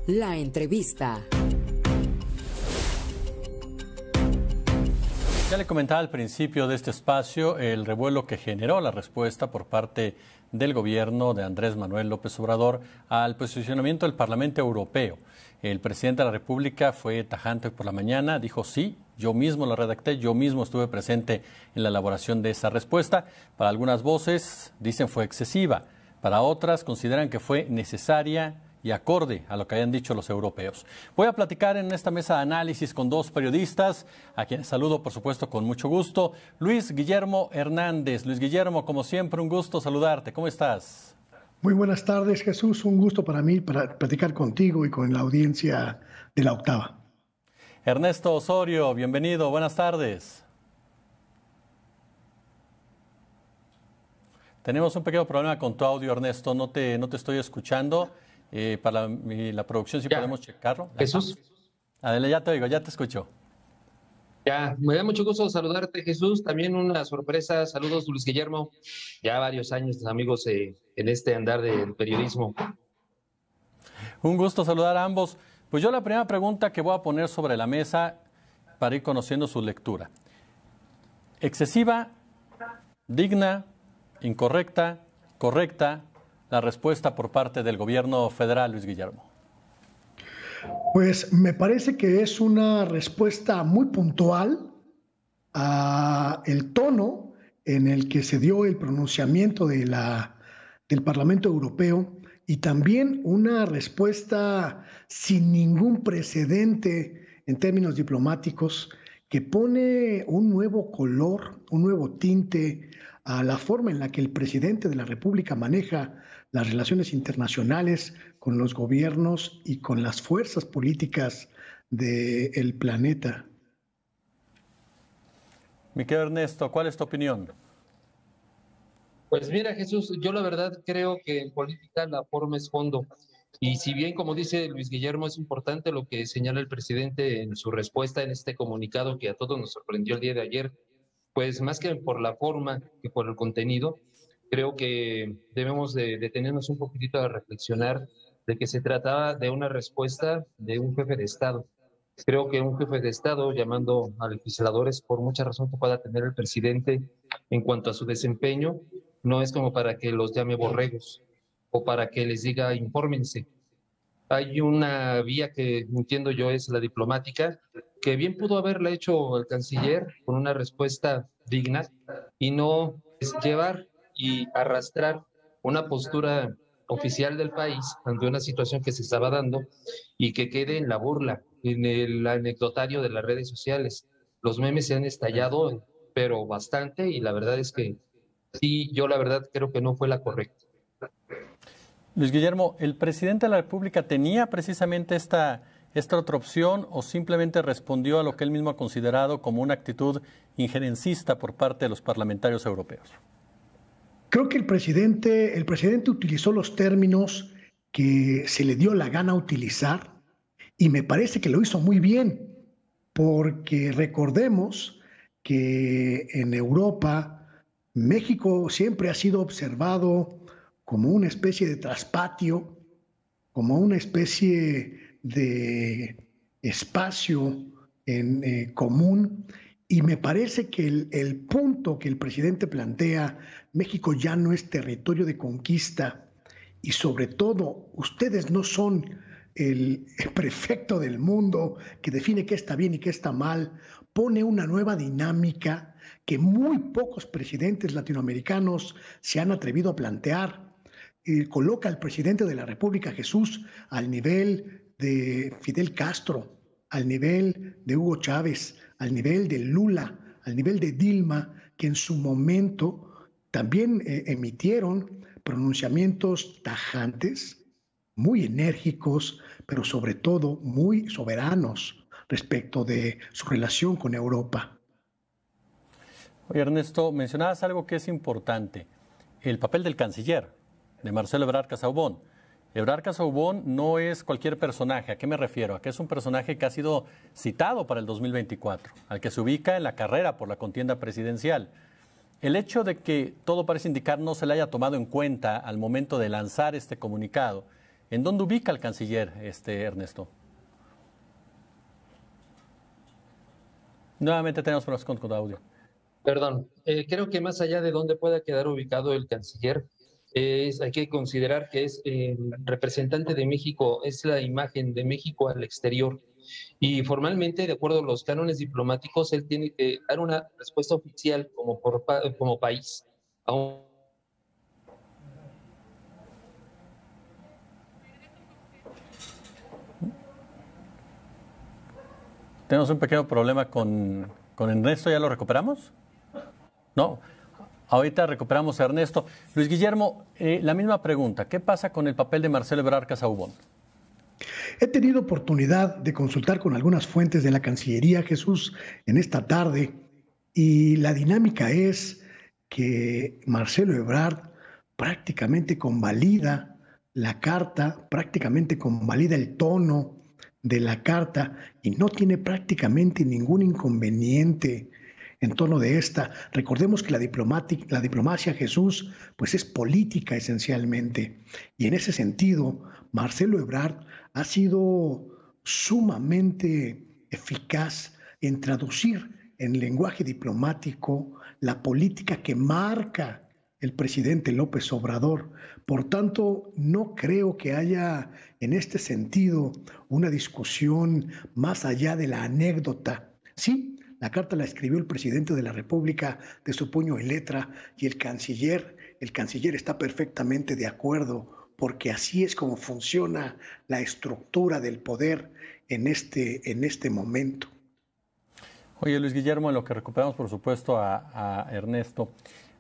La entrevista. Ya le comentaba al principio de este espacio el revuelo que generó la respuesta por parte del gobierno de Andrés Manuel López Obrador al posicionamiento del Parlamento Europeo. El presidente de la República fue tajante por la mañana, dijo sí, yo mismo la redacté, yo mismo estuve presente en la elaboración de esa respuesta. Para algunas voces dicen fue excesiva, para otras consideran que fue necesaria y acorde a lo que hayan dicho los europeos. Voy a platicar en esta mesa de análisis con dos periodistas, a quienes saludo, por supuesto, con mucho gusto. Luis Guillermo Hernández. Luis Guillermo, como siempre, un gusto saludarte. ¿Cómo estás? Muy buenas tardes, Jesús. Un gusto para mí para platicar contigo y con la audiencia de La Octava. Ernesto Osorio, bienvenido. Buenas tardes. Tenemos un pequeño problema con tu audio, Ernesto. No te estoy escuchando. Para la producción, si podemos checarlo. Jesús. Adelante, ya te oigo, ya te escucho. Ya, me da mucho gusto saludarte, Jesús. También una sorpresa. Saludos, Luis Guillermo. Ya varios años, amigos, en este andar del periodismo. Un gusto saludar a ambos. Pues yo la primera pregunta que voy a poner sobre la mesa para ir conociendo su lectura. ¿Excesiva, digna, incorrecta, correcta la respuesta por parte del gobierno federal, Luis Guillermo? Pues me parece que es una respuesta muy puntual a el tono en el que se dio el pronunciamiento del Parlamento Europeo y también una respuesta sin ningún precedente en términos diplomáticos que pone un nuevo color, un nuevo tinte a la forma en la que el presidente de la República maneja las relaciones internacionales con los gobiernos y con las fuerzas políticas del planeta. Mi querido Ernesto, ¿cuál es tu opinión? Pues mira, Jesús, yo la verdad creo que en política la forma es fondo. Y si bien, como dice Luis Guillermo, es importante lo que señala el presidente en su respuesta en este comunicado que a todos nos sorprendió el día de ayer, pues más que por la forma que por el contenido, creo que debemos de detenernos un poquitito a reflexionar de que se trataba de una respuesta de un jefe de Estado. Creo que un jefe de Estado llamando a legisladores, por mucha razón que pueda tener el presidente en cuanto a su desempeño, no es como para que los llame borregos o para que les diga infórmense. Hay una vía que entiendo yo es la diplomática, que bien pudo haberla hecho el canciller con una respuesta digna y no es llevar y arrastrar una postura oficial del país ante una situación que se estaba dando y que quede en la burla, en el anecdotario de las redes sociales. Los memes se han estallado, pero bastante, y la verdad es que sí, yo la verdad creo que no fue la correcta. Luis Guillermo, ¿el presidente de la República tenía precisamente esta otra opción o simplemente respondió a lo que él mismo ha considerado como una actitud injerencista por parte de los parlamentarios europeos? Creo que el presidente utilizó los términos que se le dio la gana utilizar y me parece que lo hizo muy bien, porque recordemos que en Europa México siempre ha sido observado como una especie de traspatio, como una especie de espacio común, y me parece que el punto que el presidente plantea, México ya no es territorio de conquista, y sobre todo, ustedes no son el prefecto del mundo que define qué está bien y qué está mal, pone una nueva dinámica que muy pocos presidentes latinoamericanos se han atrevido a plantear. Coloca al presidente de la República, Jesús, al nivel de Fidel Castro, al nivel de Hugo Chávez, al nivel de Lula, al nivel de Dilma, que en su momento también emitieron pronunciamientos tajantes, muy enérgicos, pero sobre todo muy soberanos respecto de su relación con Europa. Oye, Ernesto, mencionabas algo que es importante, el papel del canciller, de Marcelo Ebrard Casaubon. Ebrard Casaubon no es cualquier personaje. ¿A qué me refiero? A que es un personaje que ha sido citado para el 2024, al que se ubica en la carrera por la contienda presidencial. El hecho de que todo parece indicar no se le haya tomado en cuenta al momento de lanzar este comunicado ¿En dónde ubica al canciller, Ernesto? Nuevamente tenemos problemas con audio. Perdón, creo que más allá de dónde pueda quedar ubicado el canciller, hay que considerar que es el representante de México, es la imagen de México al exterior. Y formalmente, de acuerdo a los cánones diplomáticos, él tiene que dar una respuesta oficial como país a un... Tenemos un pequeño problema con Ernesto, ¿ya lo recuperamos? No, ahorita recuperamos a Ernesto. Luis Guillermo, la misma pregunta, ¿qué pasa con el papel de Marcelo Ebrard Casaubon? He tenido oportunidad de consultar con algunas fuentes de la Cancillería, Jesús, en esta tarde, y la dinámica es que Marcelo Ebrard prácticamente convalida la carta, prácticamente convalida el tono de la carta y no tiene prácticamente ningún inconveniente en torno de esta. Recordemos que la diplomacia, Jesús, pues es política esencialmente. Y en ese sentido, Marcelo Ebrard ha sido sumamente eficaz en traducir en lenguaje diplomático la política que marca el presidente López Obrador. Por tanto, no creo que haya en este sentido una discusión más allá de la anécdota. Sí, la carta la escribió el presidente de la República de su puño y letra y el canciller está perfectamente de acuerdo porque así es como funciona la estructura del poder en este momento. Oye, Luis Guillermo, en lo que recuperamos, por supuesto, a Ernesto,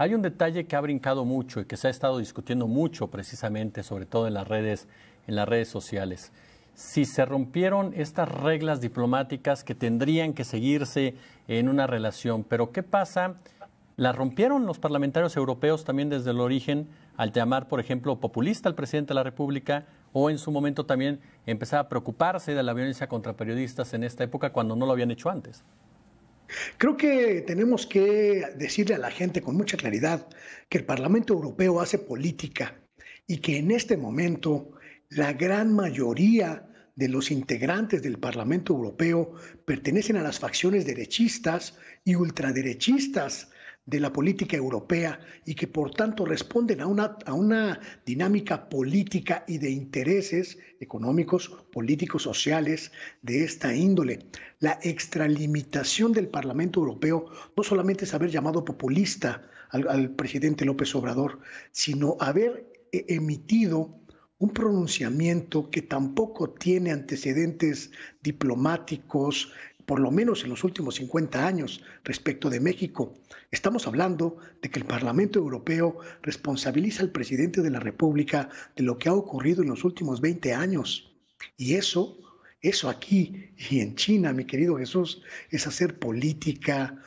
hay un detalle que ha brincado mucho y que se ha estado discutiendo mucho precisamente, sobre todo en las redes sociales. Si se rompieron estas reglas diplomáticas que tendrían que seguirse en una relación, pero ¿qué pasa? ¿Las rompieron los parlamentarios europeos también desde el origen al llamar, por ejemplo, populista al presidente de la República o en su momento también empezar a preocuparse de la violencia contra periodistas en esta época cuando no lo habían hecho antes? Creo que tenemos que decirle a la gente con mucha claridad que el Parlamento Europeo hace política y que en este momento la gran mayoría de los integrantes del Parlamento Europeo pertenecen a las facciones derechistas y ultraderechistas de la política europea y que por tanto responden a una dinámica política y de intereses económicos, políticos, sociales de esta índole. La extralimitación del Parlamento Europeo no solamente es haber llamado populista al presidente López Obrador, sino haber emitido un pronunciamiento que tampoco tiene antecedentes diplomáticos, por lo menos en los últimos 50 años, respecto de México. Estamos hablando de que el Parlamento Europeo responsabiliza al presidente de la República de lo que ha ocurrido en los últimos 20 años. Y eso aquí y en China, mi querido Jesús, es hacer política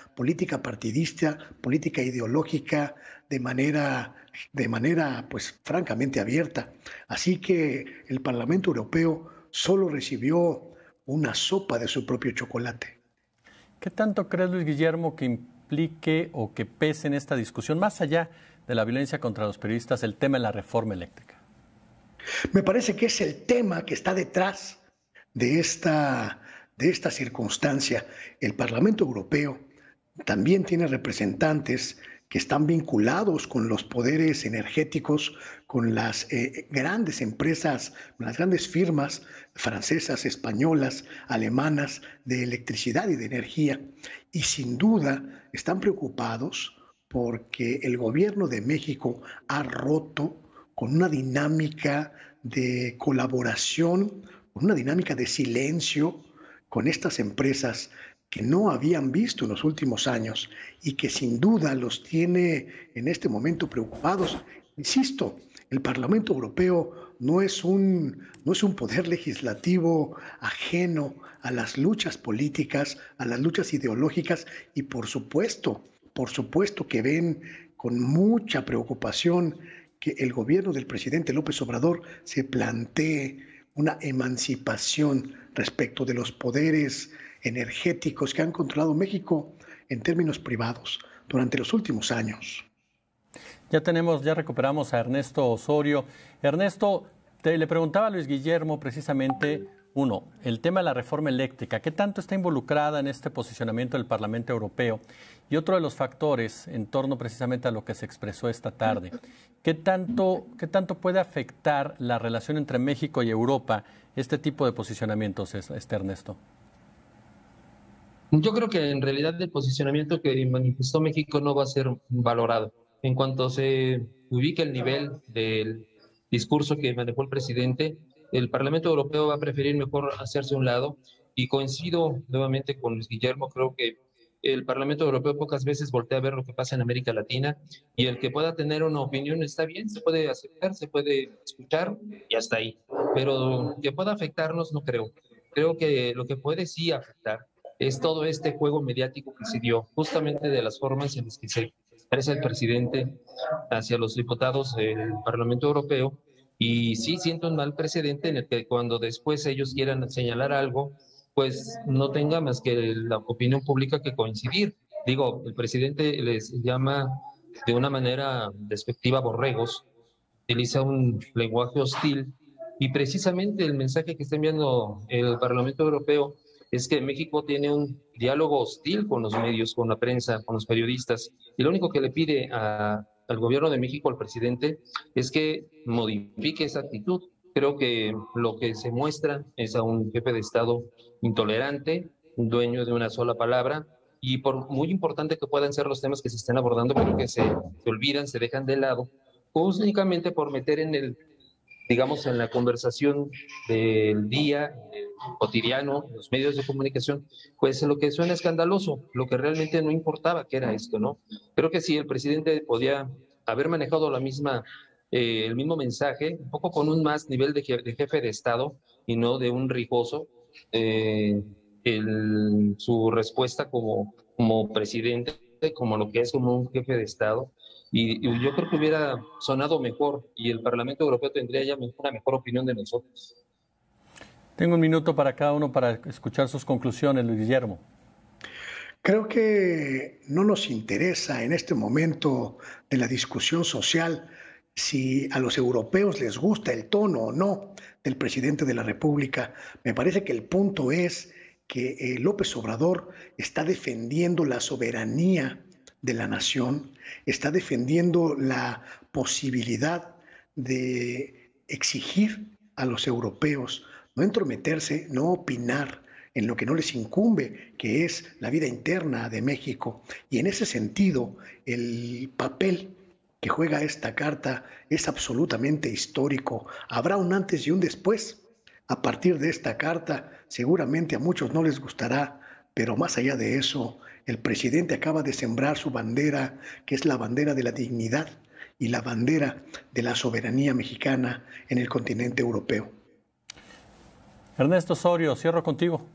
partidista, política ideológica de manera pues francamente abierta. Así que el Parlamento Europeo solo recibió una sopa de su propio chocolate. ¿Qué tanto crees, Luis Guillermo, que implique o que pese en esta discusión, más allá de la violencia contra los periodistas, el tema de la reforma eléctrica? Me parece que es el tema que está detrás de esta circunstancia. El Parlamento Europeo también tiene representantes que están vinculados con los poderes energéticos, con las grandes empresas, las grandes firmas francesas, españolas, alemanas de electricidad y de energía. Y sin duda están preocupados porque el gobierno de México ha roto con una dinámica de colaboración, con una dinámica de silencio con estas empresas que no habían visto en los últimos años y que sin duda los tiene en este momento preocupados. Insisto, el Parlamento Europeo no es un poder legislativo ajeno a las luchas políticas, a las luchas ideológicas y por supuesto que ven con mucha preocupación que el gobierno del presidente López Obrador se plantee una emancipación respecto de los poderes energéticos que han controlado México en términos privados durante los últimos años. Ya recuperamos a Ernesto Osorio. Ernesto, Le preguntaba a Luis Guillermo precisamente, uno, el tema de la reforma eléctrica, ¿qué tanto está involucrada en este posicionamiento del Parlamento Europeo? Y otro de los factores en torno precisamente a lo que se expresó esta tarde, ¿qué tanto puede afectar la relación entre México y Europa este tipo de posicionamientos, Ernesto? Yo creo que en realidad el posicionamiento que manifestó México no va a ser valorado. En cuanto se ubique el nivel del discurso que manejó el presidente, el Parlamento Europeo va a preferir mejor hacerse a un lado, y coincido nuevamente con Luis Guillermo. Creo que el Parlamento Europeo pocas veces voltea a ver lo que pasa en América Latina, y el que pueda tener una opinión está bien, se puede aceptar, se puede escuchar y hasta ahí. Pero que pueda afectarnos no creo. Creo que lo que puede sí afectar es todo este juego mediático que se dio, justamente de las formas en las que se expresa el presidente hacia los diputados del Parlamento Europeo. Y sí siento un mal precedente en el que cuando después ellos quieran señalar algo, pues no tenga más que la opinión pública que coincidir. Digo, el presidente les llama de una manera despectiva borregos, utiliza un lenguaje hostil, y precisamente el mensaje que está enviando el Parlamento Europeo es que México tiene un diálogo hostil con los medios, con la prensa, con los periodistas, y lo único que le pide al gobierno de México, al presidente, es que modifique esa actitud. Creo que lo que se muestra es a un jefe de Estado intolerante, un dueño de una sola palabra, y por muy importante que puedan ser los temas que se estén abordando, pero que se olvidan, se dejan de lado, pues únicamente por meter en el, digamos, en la conversación del día, cotidiano, en los medios de comunicación, pues lo que suena escandaloso, lo que realmente no importaba que era esto, ¿no? Creo que sí, el presidente podía haber manejado el mismo mensaje, un poco con un más nivel de jefe de Estado y no de un rijoso, su respuesta como presidente, como lo que es como un jefe de Estado. Y yo creo que hubiera sonado mejor, y el Parlamento Europeo tendría ya una mejor opinión de nosotros. Tengo un minuto para cada uno para escuchar sus conclusiones, Luis Guillermo. Creo que no nos interesa en este momento de la discusión social si a los europeos les gusta el tono o no del presidente de la República. Me parece que el punto es que López Obrador está defendiendo la soberanía de la nación, está defendiendo la posibilidad de exigir a los europeos no entrometerse, no opinar en lo que no les incumbe, que es la vida interna de México. Y en ese sentido, el papel que juega esta carta es absolutamente histórico. Habrá un antes y un después. A partir de esta carta, seguramente a muchos no les gustará, pero más allá de eso, el presidente acaba de sembrar su bandera, que es la bandera de la dignidad y la bandera de la soberanía mexicana en el continente europeo. Ernesto Osorio, cierro contigo.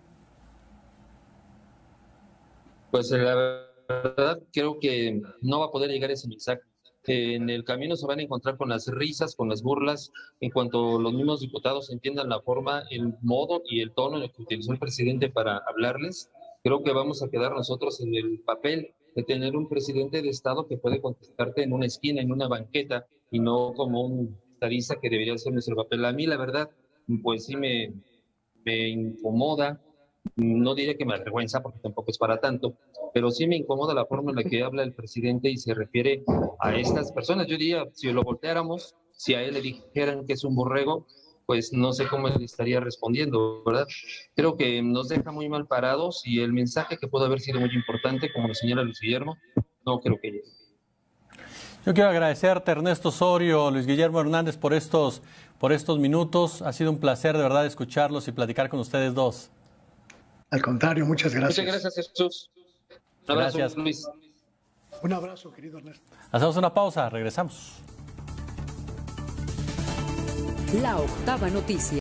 Pues la verdad creo que no va a poder llegar ese mensaje. En el camino se van a encontrar con las risas, con las burlas, en cuanto los mismos diputados entiendan la forma, el modo y el tono en el que utilizó el presidente para hablarles. Creo que vamos a quedar nosotros en el papel de tener un presidente de Estado que puede contestarte en una esquina, en una banqueta, y no como un estadista, que debería ser nuestro papel. A mí, la verdad, pues sí me incomoda, no diré que me avergüenza porque tampoco es para tanto, pero sí me incomoda la forma en la que habla el presidente y se refiere a estas personas. Yo diría, si lo volteáramos, si a él le dijeran que es un borrego, pues no sé cómo le estaría respondiendo, ¿verdad? Creo que nos deja muy mal parados, y el mensaje, que pudo haber sido muy importante, como lo señala Luis Guillermo, no creo que llegue. Yo quiero agradecerte, Ernesto Osorio, Luis Guillermo Hernández, por estos minutos. Ha sido un placer de verdad escucharlos y platicar con ustedes dos. Al contrario, muchas gracias. Muchas gracias, Jesús. Un abrazo, Gracias, Luis. Un abrazo, querido Ernesto. Hacemos una pausa, regresamos. La octava noticia.